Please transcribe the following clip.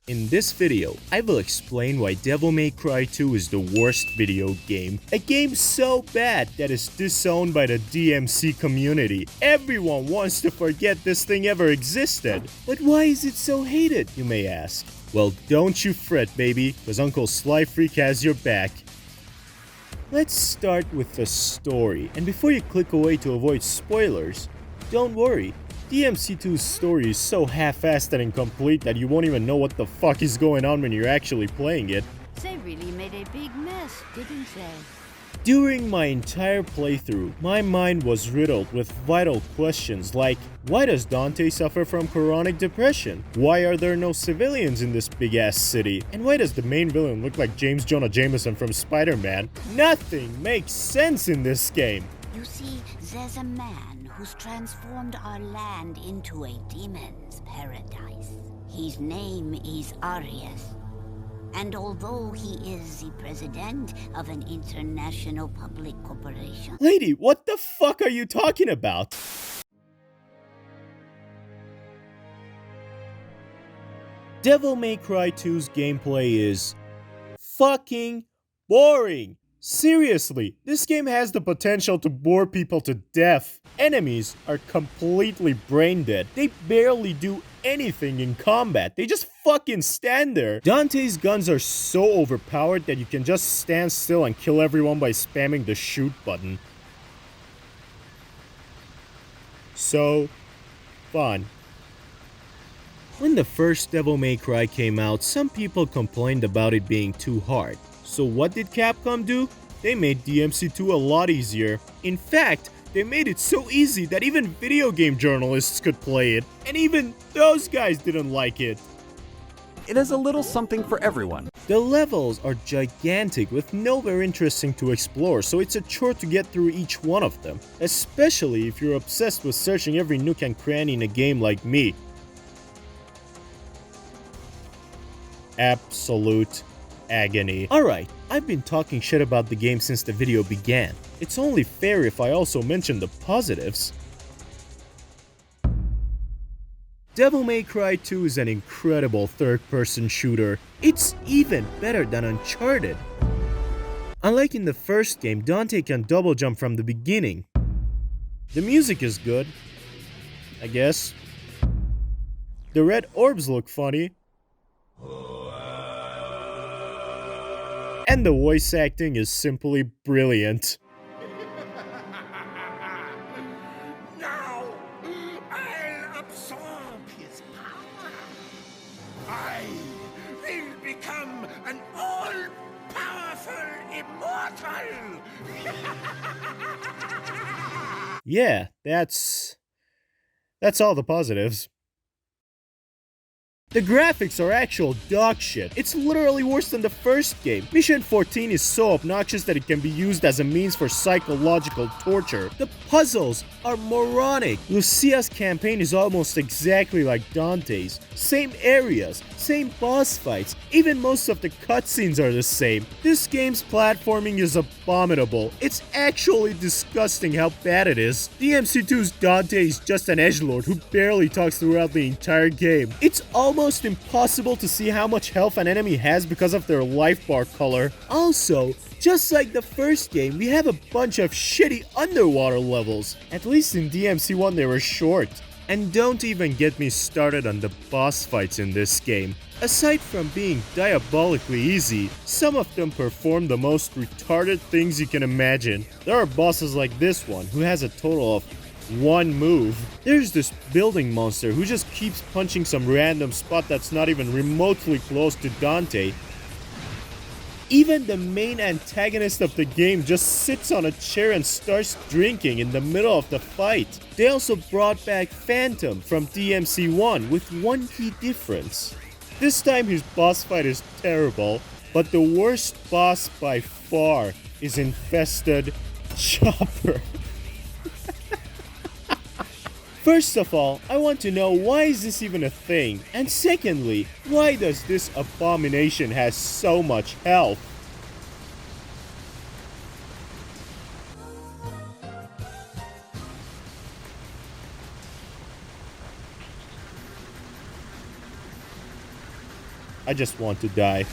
In this video, I will explain why Devil May Cry 2 is the worst video game. A game so bad that it's disowned by the DMC community. Everyone wants to forget this thing ever existed. But why is it so hated, you may ask? Well, don't you fret, baby, because Uncle Slyfrik has your back. Let's start with the story, and before you click away to avoid spoilers, don't worry. DMC2's story is so half-assed and incomplete that you won't even know what the fuck is going on when you're actually playing it. They really made a big mess, didn't they? During my entire playthrough, my mind was riddled with vital questions like, why does Dante suffer from chronic depression? Why are there no civilians in this big-ass city? And why does the main villain look like James Jonah Jameson from Spider-Man? Nothing makes sense in this game! You see, there's a man who's transformed our land into a demon's paradise. His name is Arias. And although he is the president of an international public corporation... Lady, what the fuck are you talking about? Devil May Cry 2's gameplay is fucking boring. Seriously, this game has the potential to bore people to death. Enemies are completely brain dead. They barely do anything in combat. They just fucking stand there. Dante's guns are so overpowered that you can just stand still and kill everyone by spamming the shoot button. So fun. When the first Devil May Cry came out, some people complained about it being too hard. So what did Capcom do? They made DMC2 a lot easier. In fact, they made it so easy that even video game journalists could play it. And even those guys didn't like it. It has a little something for everyone. The levels are gigantic with nowhere interesting to explore, so it's a chore to get through each one of them. Especially if you're obsessed with searching every nook and cranny in a game like me. Absolute agony. Alright, I've been talking shit about the game since the video began. It's only fair if I also mention the positives. Devil May Cry 2 is an incredible third-person shooter. It's even better than Uncharted. Unlike in the first game, Dante can double jump from the beginning. The music is good, I guess. The red orbs look funny. And the voice acting is simply brilliant. Now, I'll absorb his power. I will become an all-powerful immortal. Yeah, that's all the positives. The graphics are actual dog shit. It's literally worse than the first game. Mission 14 is so obnoxious that it can be used as a means for psychological torture. The puzzles are moronic. Lucia's campaign is almost exactly like Dante's. Same areas, same boss fights, even most of the cutscenes are the same. This game's platforming is abominable. It's actually disgusting how bad it is. DMC2's Dante is just an edgelord who barely talks throughout the entire game. It's almost impossible to see how much health an enemy has because of their life bar color. Also, just like the first game, we have a bunch of shitty underwater levels. At least in DMC1 they were short. And don't even get me started on the boss fights in this game. Aside from being diabolically easy, some of them perform the most retarded things you can imagine. There are bosses like this one, who has a total of one move. There's this building monster who just keeps punching some random spot that's not even remotely close to Dante. Even the main antagonist of the game just sits on a chair and starts drinking in the middle of the fight. They also brought back Phantom from DMC1 with one key difference. This time his boss fight is terrible, but the worst boss by far is Infested Chopper. First of all, I want to know, why is this even a thing? And secondly, why does this abomination have so much health? I just want to die.